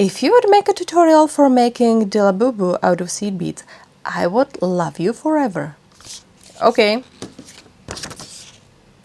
If you would make a tutorial for making the Labubu out of seed beads, I would love you forever. Okay.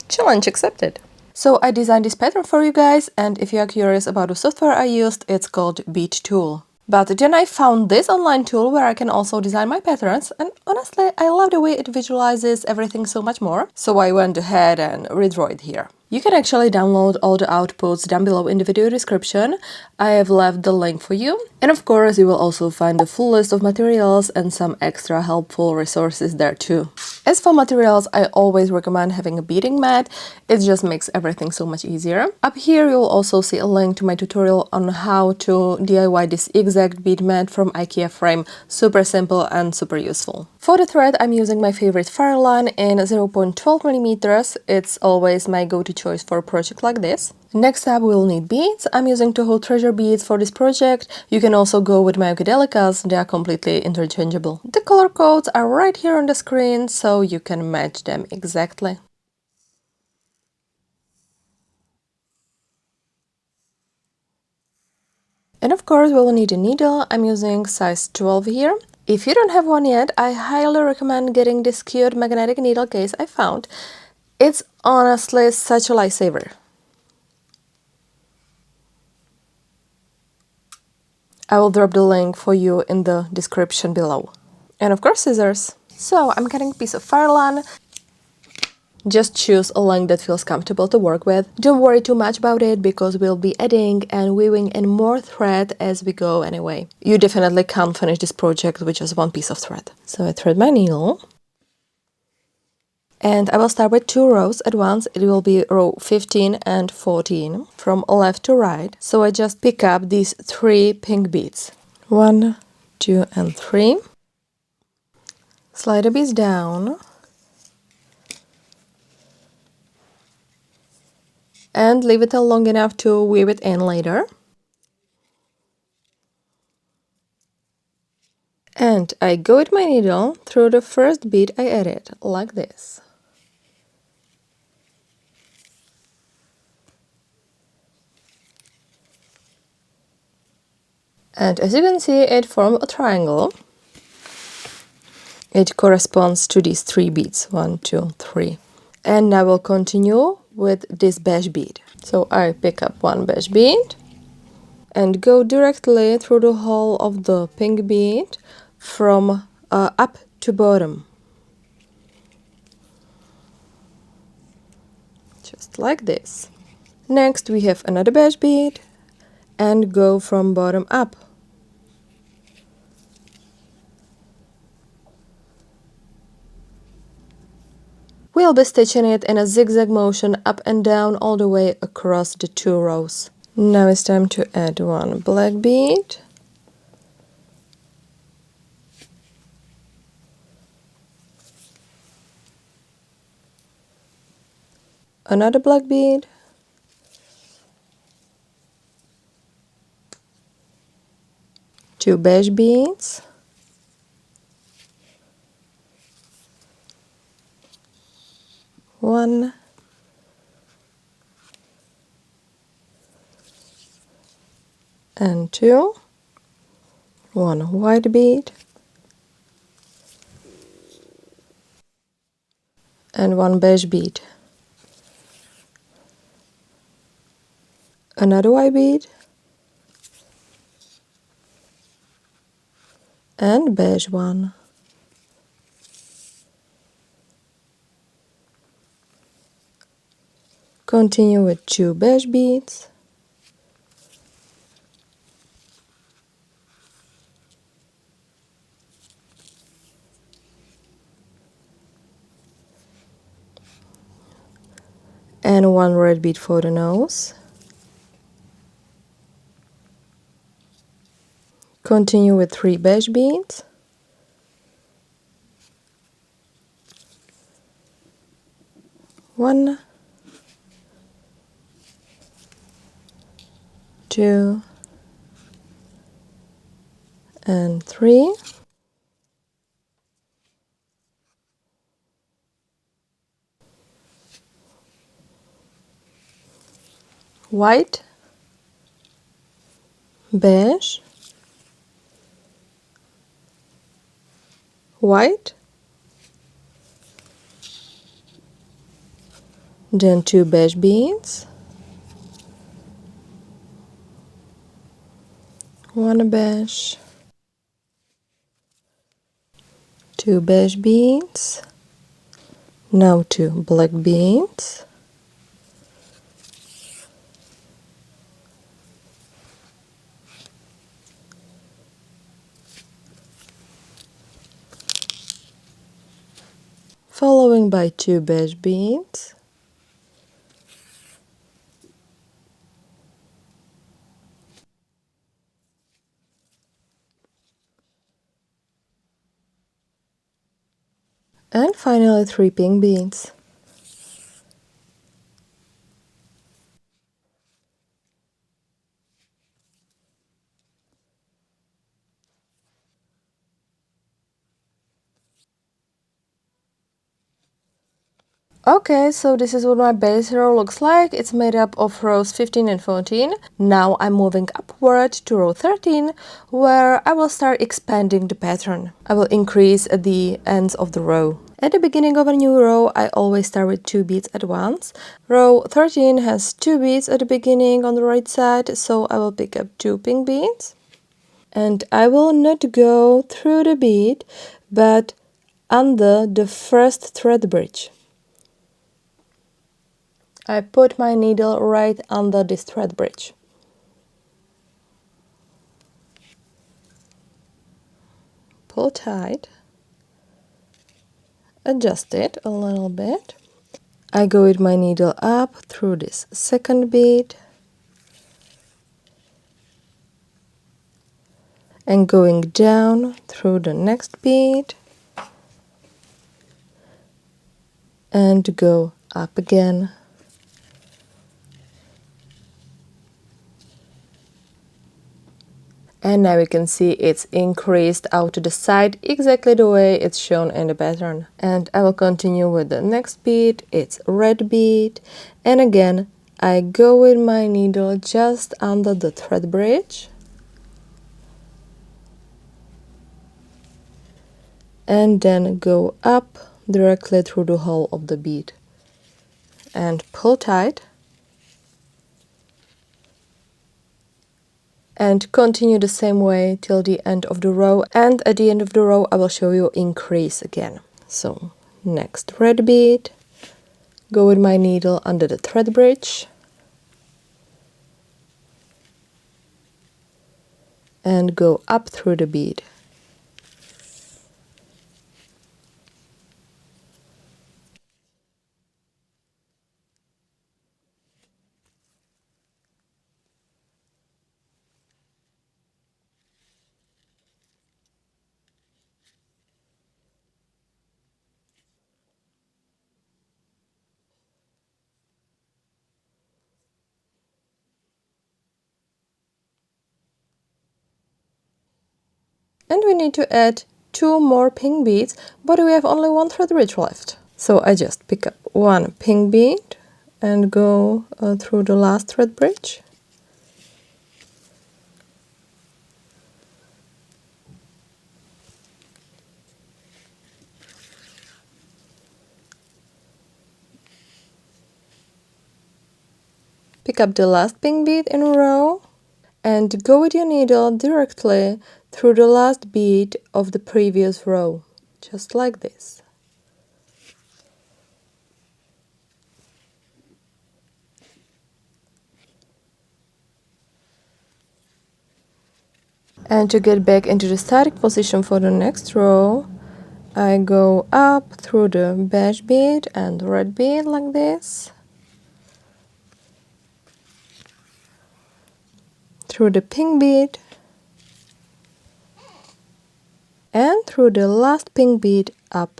Challenge accepted. So I designed this pattern for you guys, and if you are curious about the software I used, it's called Bead tool. But then I found this online tool where I can also design my patterns, and honestly, I love the way it visualizes everything so much more. So I went ahead and redraw it here. You can actually download all the outputs down below in the video description. I have left the link for you. And of course, you will also find the full list of materials and some extra helpful resources there too. As for materials, I always recommend having a beading mat. It just makes everything so much easier. Up here, you'll also see a link to my tutorial on how to DIY this exact bead mat from IKEA frame. Super simple and super useful. For the thread, I'm using my favorite Fireline in 0.12 millimeters. It's always my go-to choice for a project like this. Next up, we'll need beads. I'm using TOHO Treasure beads for this project. You can also go with my Danyskas, they are completely interchangeable. The color codes are right here on the screen, so you can match them exactly. And of course, we'll need a needle. I'm using size 12 here. If you don't have one yet, I highly recommend getting this cute magnetic needle case I found. It's honestly such a lifesaver. I will drop the link for you in the description below. And of course, scissors. So I'm cutting a piece of Fireline. Just choose a length that feels comfortable to work with. Don't worry too much about it because we'll be adding and weaving in more thread as we go anyway. You definitely can't finish this project with just one piece of thread. So I thread my needle. And I will start with 2 rows at once. It will be row 15 and 14 from left to right. So I just pick up these 3 pink beads. 1, 2, and 3. Slide the beads down. And leave it long enough to weave it in later. And I go with my needle through the first bead I added, like this. And as you can see, it formed a triangle. It corresponds to these 3 beads, 1, 2, 3. And now we'll continue with this beige bead. So I pick up 1 beige bead and go directly through the hole of the pink bead from up to bottom. Just like this. Next we have another beige bead and go from bottom up. We'll be stitching it in a zigzag motion up and down all the way across the 2 rows. Now it's time to add 1 black bead. Another black bead. Two beige beads. One. And 2. 1 white bead. And 1 beige bead. Another white bead. And beige one. Continue with 2 beige beads. And 1 red bead for the nose. Continue with 3 beige beads. One, 2, and 3. White, beige, white, then 2 beige beads, 1 beige, 2 beige beads, now 2 black beads, following by 2 beige beads, and finally 3 pink beads. Okay, so this is what my base row looks like. It's made up of rows 15 and 14. Now I'm moving upward to row 13, where I will start expanding the pattern. I will increase at the ends of the row. At the beginning of a new row, I always start with 2 beads at once. Row 13 has 2 beads at the beginning on the right side, so I will pick up 2 pink beads. And I will not go through the bead, but under the first thread bridge. I put my needle right under this thread bridge. Pull tight, adjust it a little bit. I go with my needle up through this second bead and going down through the next bead and go up again. And now you can see it's increased out to the side exactly the way it's shown in the pattern. And I will continue with the next bead. It's red bead. And again, I go with my needle just under the thread bridge. And then go up directly through the hole of the bead. And pull tight. And continue the same way till the end of the row, and at the end of the row I will show you increase again. So next red bead, go with my needle under the thread bridge and go up through the bead. And we need to add 2 more pink beads, but we have only 1 thread bridge left. So I just pick up 1 pink bead and go through the last thread bridge. Pick up the last pink bead in a row and go with your needle directly through the last bead of the previous row, just like this. And to get back into the static position for the next row, I go up through the beige bead and red bead like this, through the pink bead, and through the last pink bead up.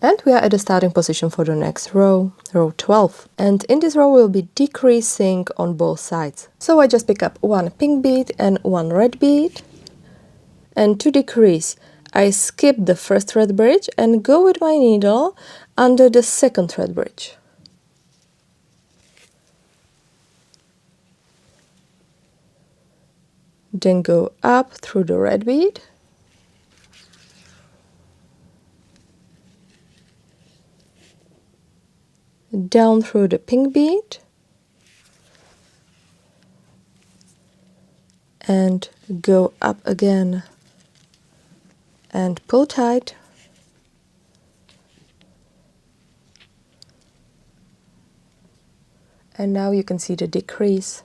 And we are at the starting position for the next row, row 12. And in this row we'll be decreasing on both sides. So I just pick up 1 pink bead and 1 red bead. And to decrease, I skip the first thread bridge and go with my needle under the second thread bridge. Then go up through the red bead, down through the pink bead, and go up again and pull tight. And now you can see the decrease.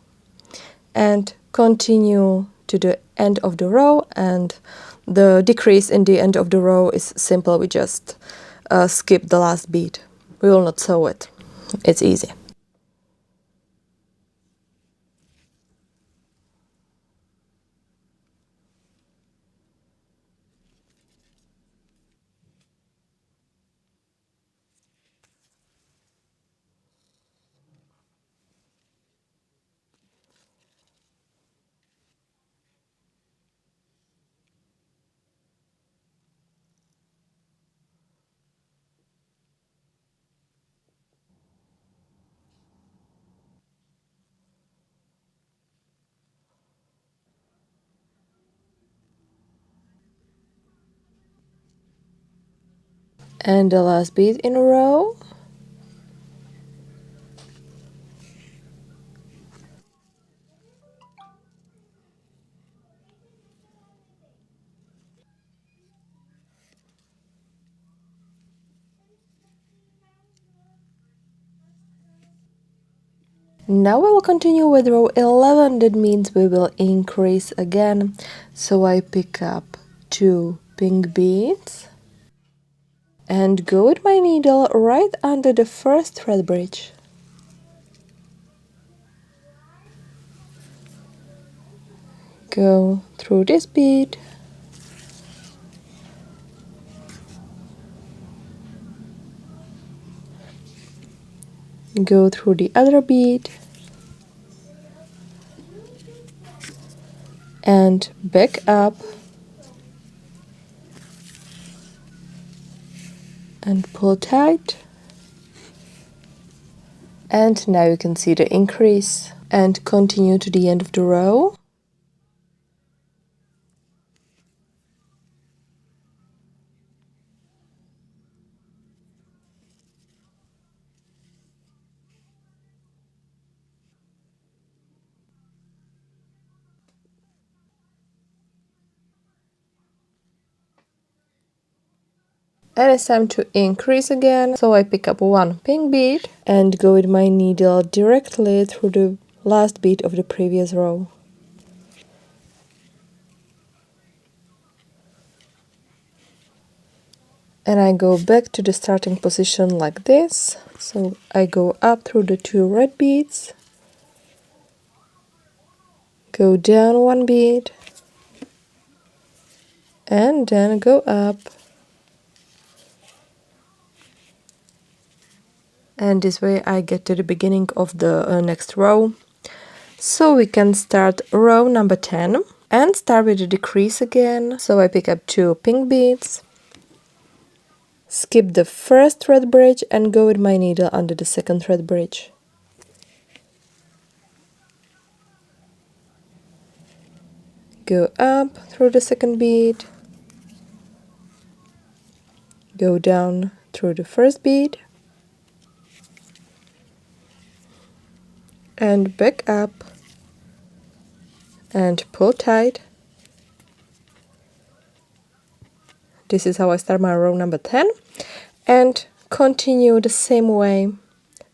And continue to the end of the row, and the decrease in the end of the row is simple. We just skip the last bead. We will not sew it. It's easy. And the last bead in a row. Now we will continue with row 11. That means we will increase again. So I pick up 2 pink beads and go with my needle right under the first thread bridge. Go through this bead, go through the other bead, and back up and pull tight. And now you can see the increase, and continue to the end of the row. And it's time to increase again. So I pick up 1 pink bead and go with my needle directly through the last bead of the previous row. And I go back to the starting position like this. So I go up through the 2 red beads, go down 1 bead, and then go up. And this way I get to the beginning of the next row. So we can start row number 10 and start with the decrease again. So I pick up 2 pink beads, skip the first thread bridge and go with my needle under the second thread bridge. Go up through the second bead, go down through the first bead, and back up and pull tight. This is how I start my row number 10, and continue the same way.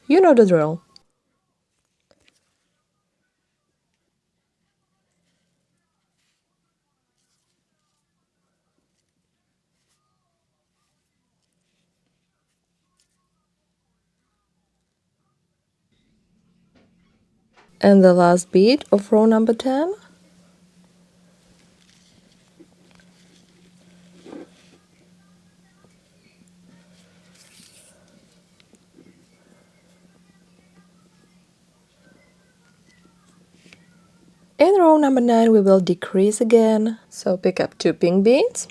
You know the drill. And the last bead of row number 10. In row number 9 we will decrease again. So pick up 2 pink beads,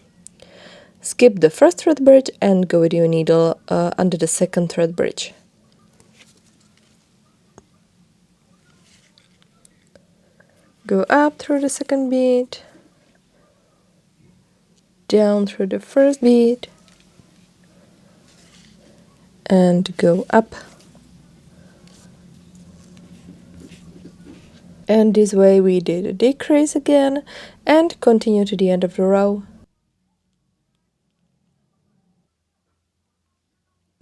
skip the first thread bridge and go with your needle under the second thread bridge. Go up through the second bead, down through the first bead, and go up. And this way we did a decrease again and continue to the end of the row.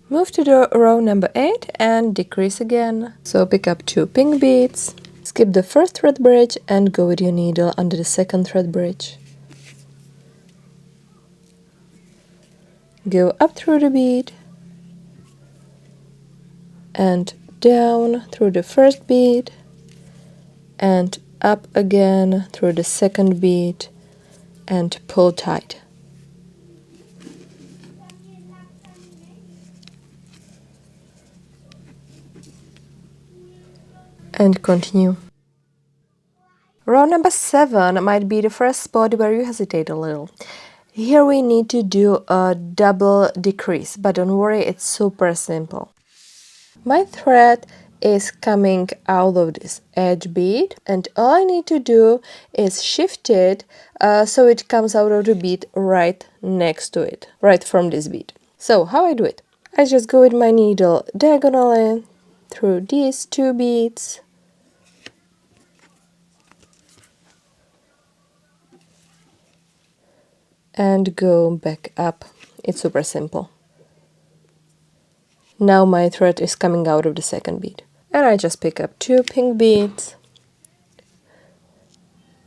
Move to the row number 8 and decrease again. So pick up 2 pink beads, skip the first thread bridge and go with your needle under the second thread bridge. Go up through the bead and down through the first bead and up again through the second bead and pull tight. And continue. Row number 7 might be the first spot where you hesitate a little. Here we need to do a double decrease, but don't worry, it's super simple. My thread is coming out of this edge bead, and all I need to do is shift it so it comes out of the bead right next to it, right from this bead. So how I do it? I just go with my needle diagonally through these 2 beads, and go back up. It's super simple. Now my thread is coming out of the second bead. And I just pick up 2 pink beads,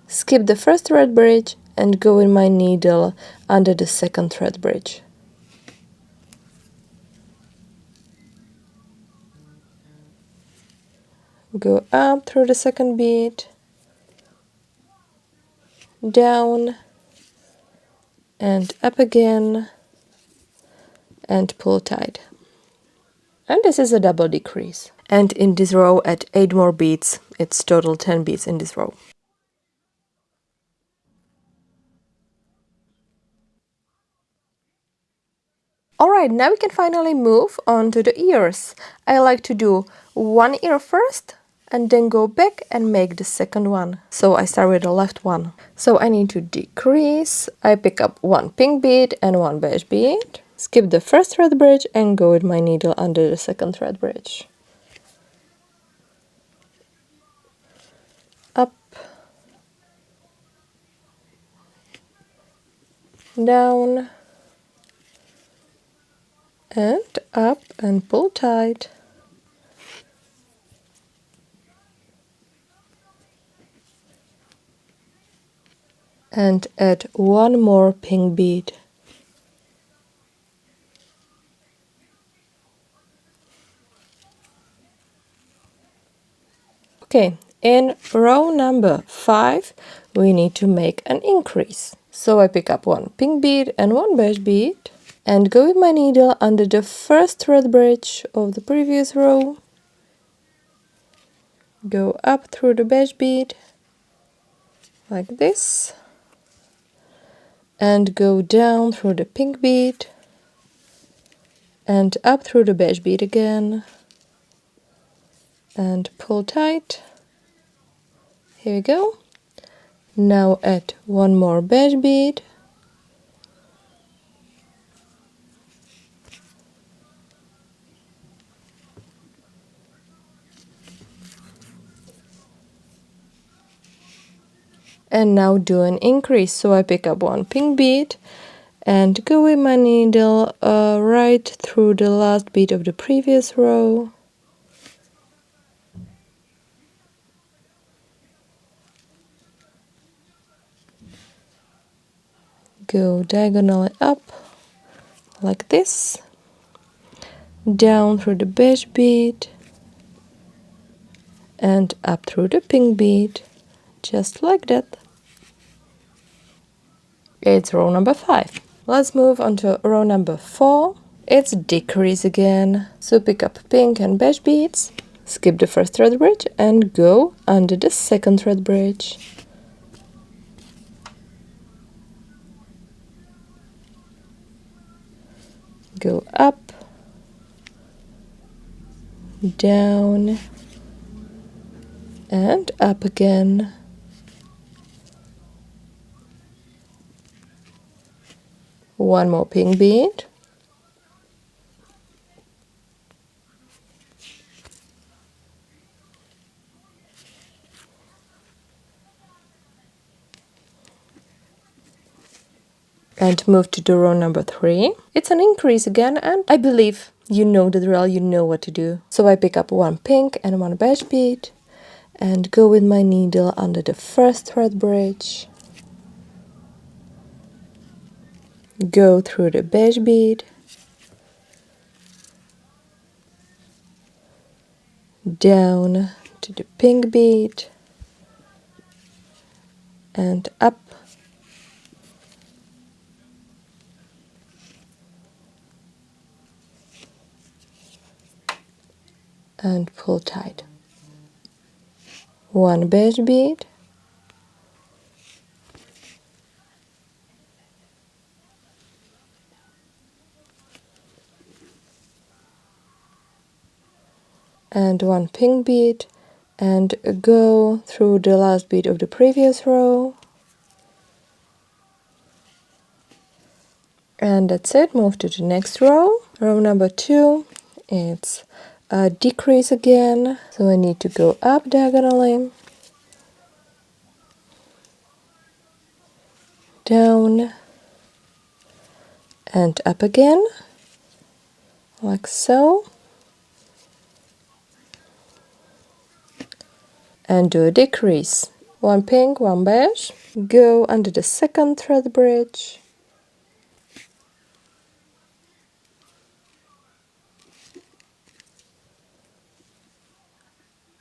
skip the first thread bridge and go with my needle under the second thread bridge. Go up through the second bead, down and up again and pull tight. And this is a double decrease. And in this row add 8 more beads. It's total 10 beads in this row. Alright, now we can finally move on to the ears. I like to do one ear first and then go back and make the second one. So I start with the left one. So I need to decrease. I pick up 1 pink bead and 1 beige bead. Skip the first thread bridge and go with my needle under the second thread bridge. Up, down, and up and pull tight. And add 1 more pink bead. Okay, in row number 5 we need to make an increase. So I pick up 1 pink bead and 1 beige bead and go with my needle under the first thread bridge of the previous row. Go up through the beige bead like this and go down through the pink bead and up through the beige bead again and pull tight. Here we go. Now add 1 more beige bead and now do an increase. So I pick up 1 pink bead and go with my needle right through the last bead of the previous row. Go diagonally up like this, down through the beige bead and up through the pink bead, just like that. It's row number 5. Let's move on to row number 4. It's decrease again. So pick up pink and beige beads, skip the first thread bridge and go under the second thread bridge. Go up, down and up again One more pink bead. And move to the row number 3. It's an increase again, and I believe you know the drill, you know what to do. So I pick up one pink and one beige bead and go with my needle under the first thread bridge. Go through the beige bead, down to the pink bead, and up, and pull tight. One beige bead, and one pink bead, and go through the last bead of the previous row. And that's it. Move to the next row. Row number 2. It's a decrease again, so I need to go up diagonally, down, and up again, like so, and do a decrease. One pink, one beige. Go under the second thread bridge,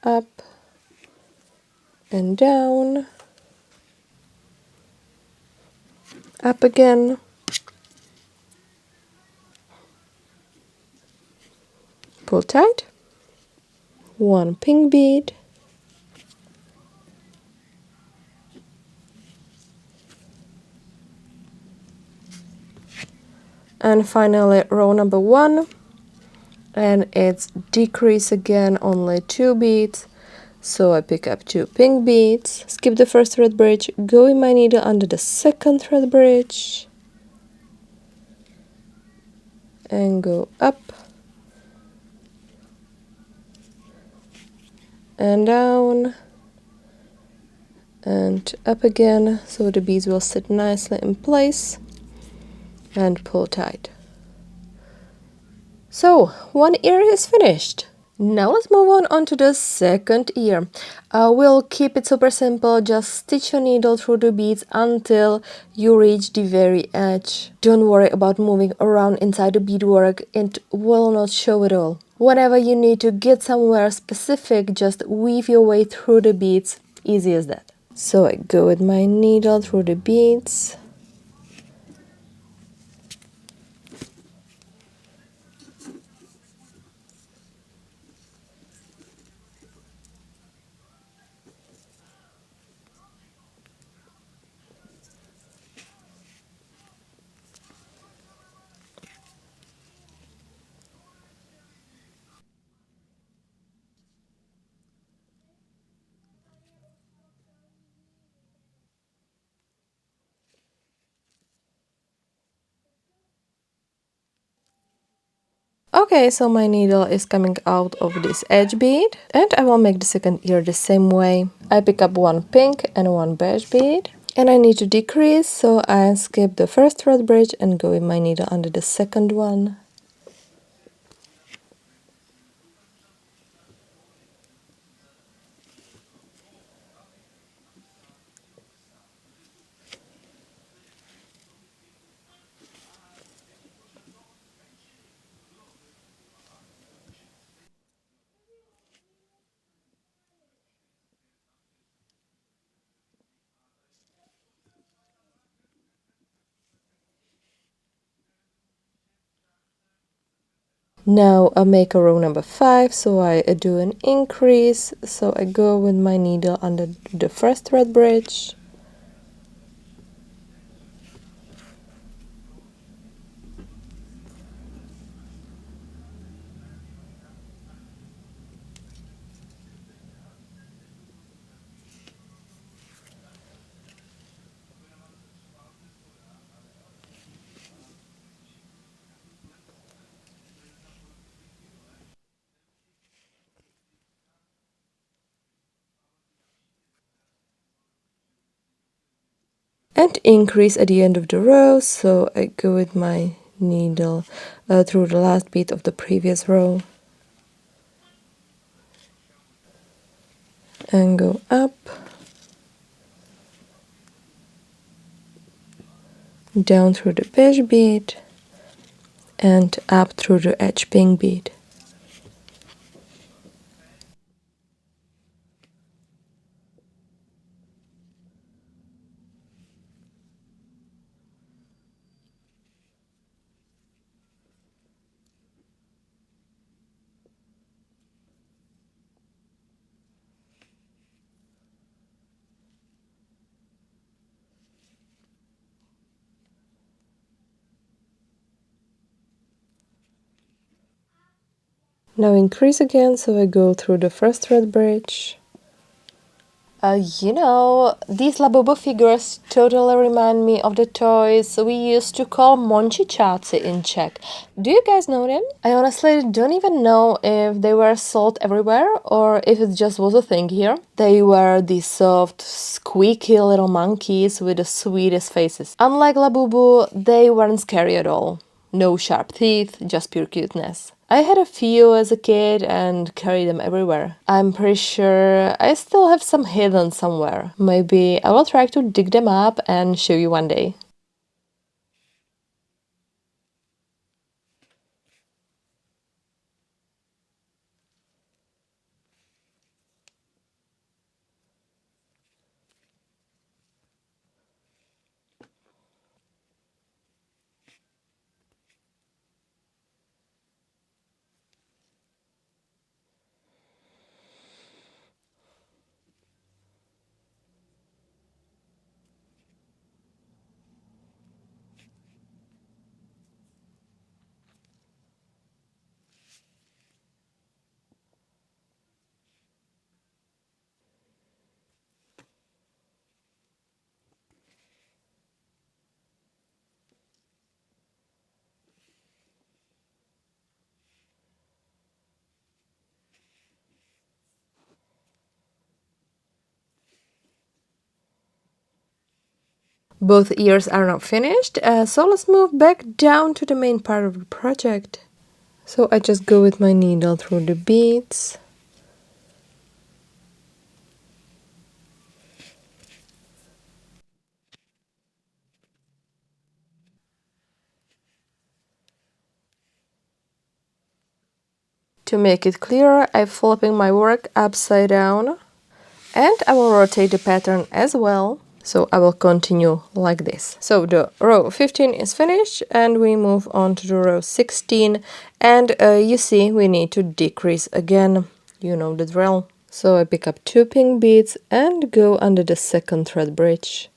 up and down, up again, pull tight, one pink bead, and finally row number 1, and it's decrease again, only 2 beads. So I pick up 2 pink beads, skip the first thread bridge, go in my needle under the second thread bridge, and go up and down and up again, so the beads will sit nicely in place, and pull tight. So one ear is finished. Now let's move on to the second ear. We'll keep it super simple. Just stitch your needle through the beads until you reach the very edge. Don't worry about moving around inside the beadwork. It will not show at all. Whenever you need to get somewhere specific, just weave your way through the beads. Easy as that. So I go with my needle through the beads. Okay, so my needle is coming out of this edge bead, and I will make the second ear the same way. I pick up one pink and one beige bead, and I need to decrease, so I skip the first thread bridge and go with my needle under the second one. Now I make a row number 5, so I do an increase, so I go with my needle under the first thread bridge, and increase at the end of the row. So I go with my needle through the last bead of the previous row and go up, down through the beige bead and up through the edge pink bead. Now increase again, so I go through the first thread bridge. These Labubu figures totally remind me of the toys we used to call mončičáci in Czech. Do you guys know them? I honestly don't even know if they were sold everywhere or if it just was a thing here. They were these soft, squeaky little monkeys with the sweetest faces. Unlike Labubu, they weren't scary at all. No sharp teeth, just pure cuteness. I had a few as a kid and carried them everywhere. I'm pretty sure I still have some hidden somewhere. Maybe I will try to dig them up and show you one day. Both ears are now finished, so let's move back down to the main part of the project. So I just go with my needle through the beads. To make it clearer, I'm flipping my work upside down and I will rotate the pattern as well. So I will continue like this. So the row 15 is finished and we move on to the row 16 and you see we need to decrease again. You know the drill. So I pick up 2 pink beads and go under the second thread bridge.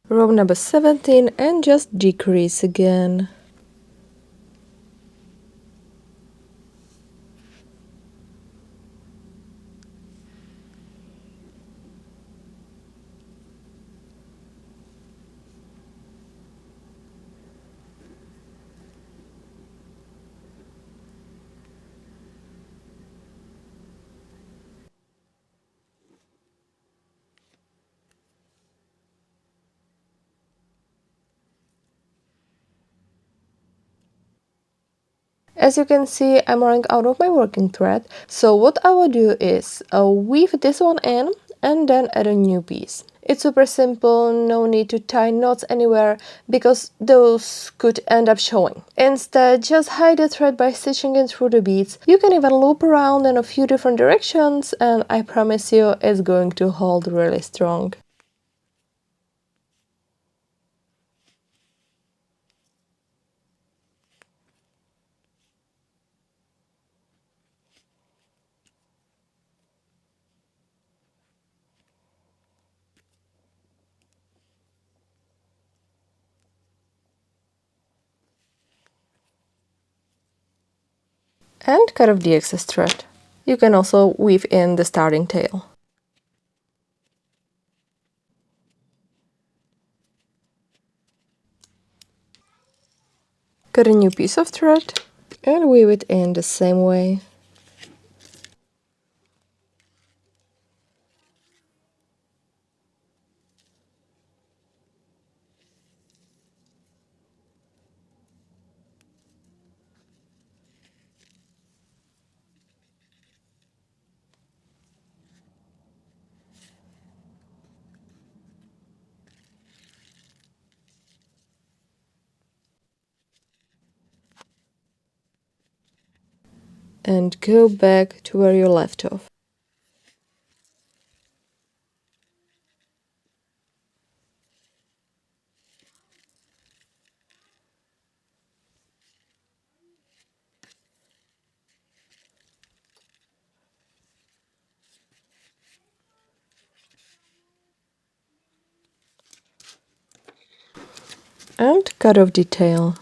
Row number 17 and just decrease again. As you can see, I'm running out of my working thread, so what I will do is weave this one in and then add a new piece. It's super simple, no need to tie knots anywhere because those could end up showing. Instead, just hide the thread by stitching it through the beads. You can even loop around in a few different directions and I promise you it's going to hold really strong. And cut off the excess thread. You can also weave in the starting tail. Cut a new piece of thread and weave it in the same way. And go back to where you left off. And cut off the tail.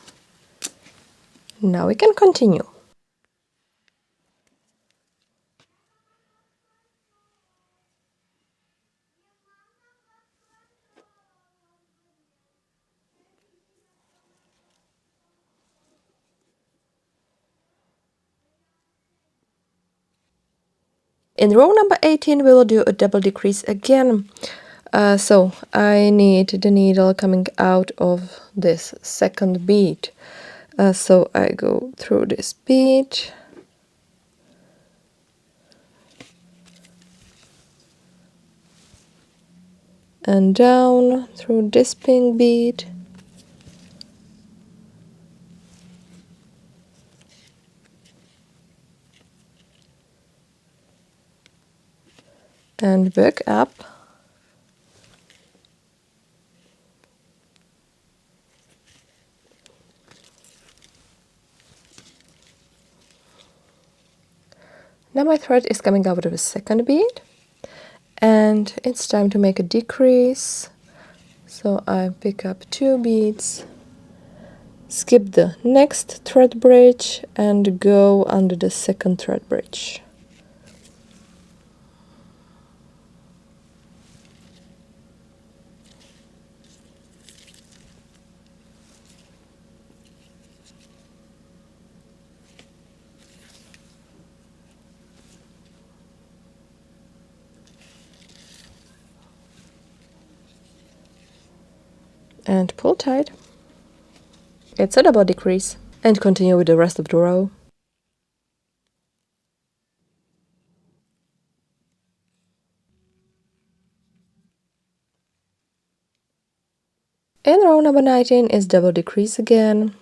Now we can continue. In row number 18 we will do a double decrease again. So I need the needle coming out of this second bead. So I go through this bead and down through this pink bead and back up. Now my thread is coming out of the second bead and it's time to make a decrease. So I pick up 2 beads, skip the next thread bridge and go under the second thread bridge. And pull tight. It's a double decrease. And continue with the rest of the row. In row number 19 is double decrease again.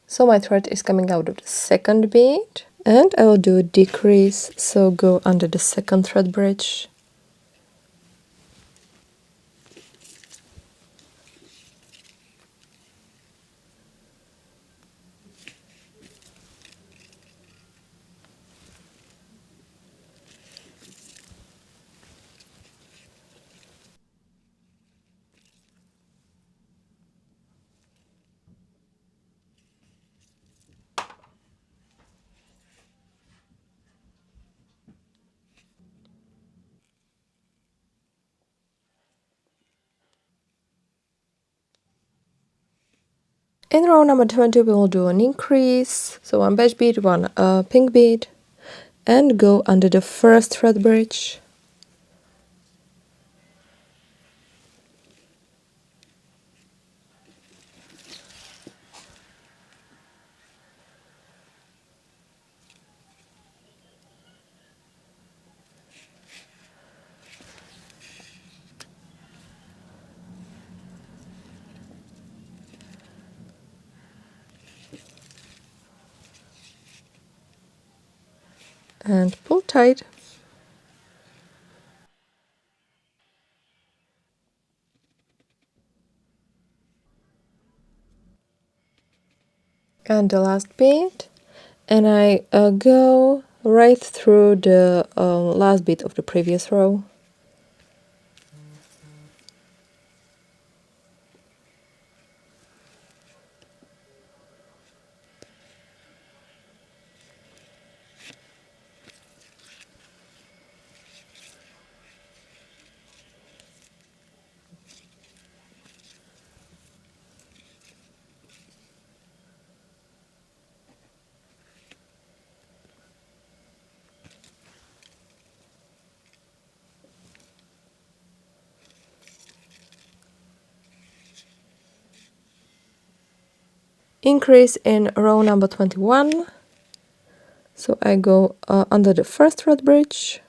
So my thread is coming out of the second bead and I will do a decrease, so go under the second thread bridge. In row number 20 we will do an increase, so 1 beige bead, 1 pink bead, and go under the first thread bridge. And pull tight. And the last bead, and I go right through the last bead of the previous row. Increase in row number 21. So I go under the first thread bridge.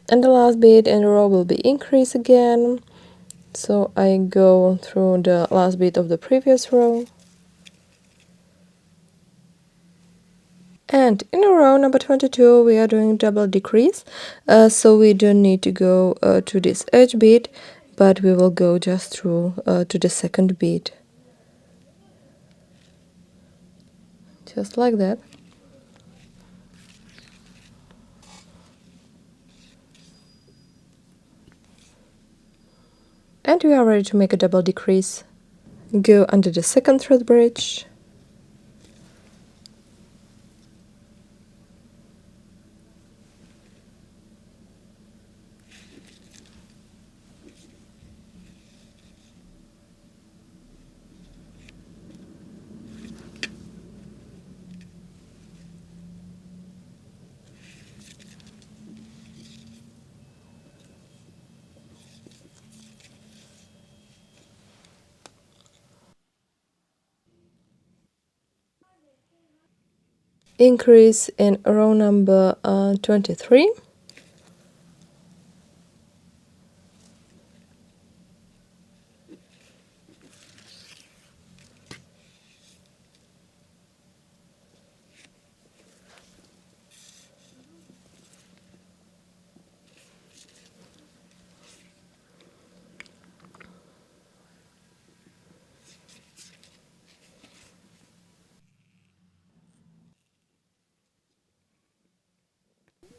And the last bead in the row will be increase again. So I go through the last bead of the previous row. And in row number 22 we are doing double decrease, so we don't need to go to this edge bead, but we will go just through to the second bead, just like that. And we are ready to make a double decrease. Go under the second thread bridge. Increase in row number 23.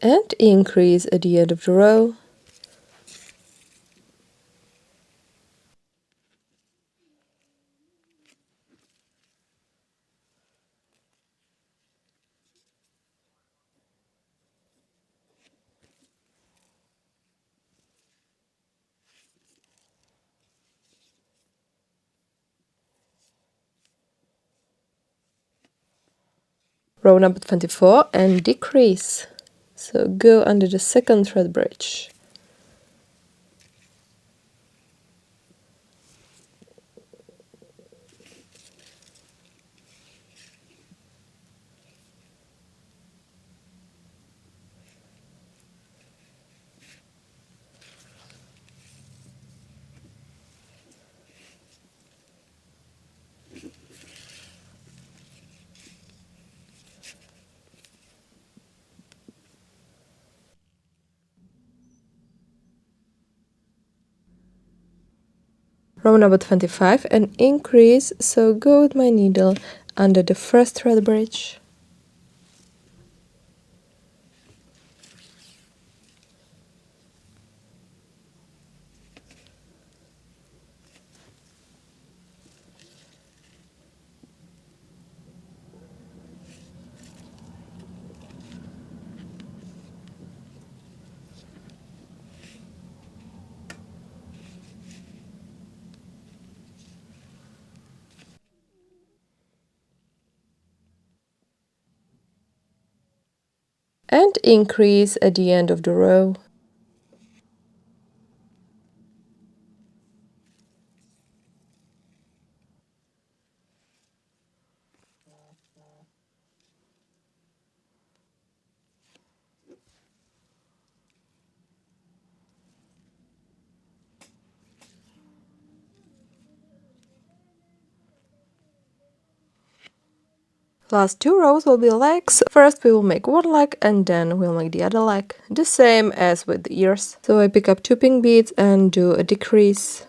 And increase at the end of the row. Row number 24 and decrease. So go under the second thread bridge. Row number 25 and increase, so go with my needle under the first thread bridge. And increase at the end of the row. Last 2 rows will be legs. First we will make one leg and then we'll make the other leg. The same as with the ears. So I pick up 2 pink beads and do a decrease.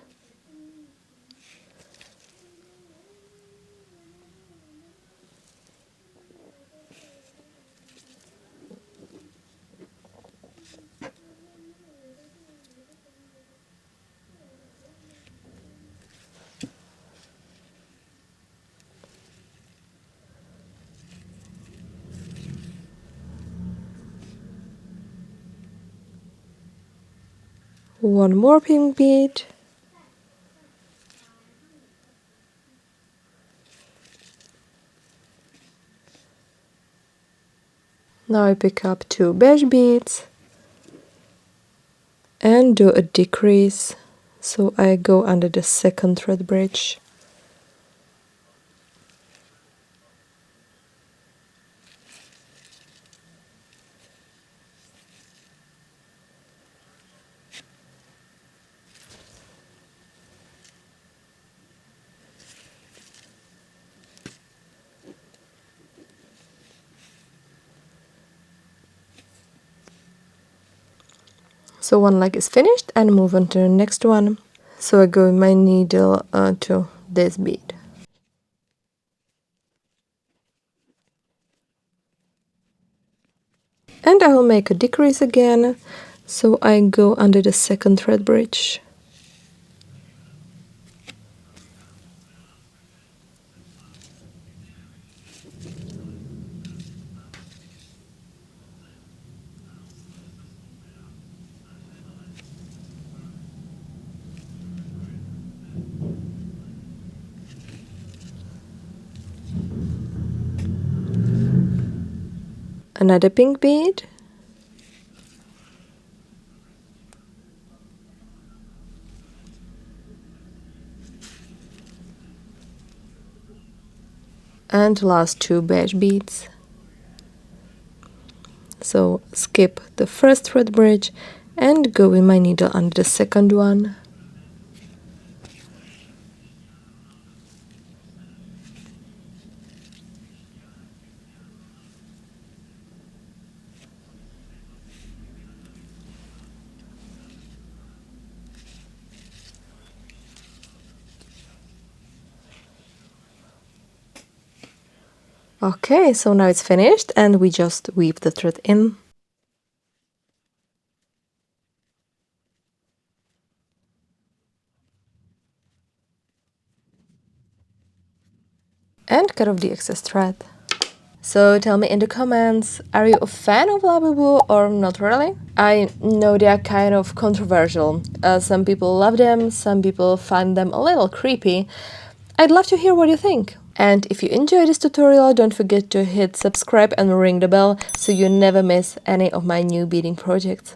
One more pink bead. Now I pick up 2 beige beads and do a decrease. So I go under the second thread bridge. So one leg is finished and move on to the next one. So I go with my needle to this bead. And I will make a decrease again. So I go under the second thread bridge. Another pink bead. And last 2 beige beads. So skip the first thread bridge and go with my needle under the second one. Okay, so now it's finished and we just weave the thread in. And cut off the excess thread. So tell me in the comments, are you a fan of Labubu or not really? I know they are kind of controversial. Some people love them, some people find them a little creepy. I'd love to hear what you think. And if you enjoyed this tutorial, don't forget to hit subscribe and ring the bell so you never miss any of my new beading projects.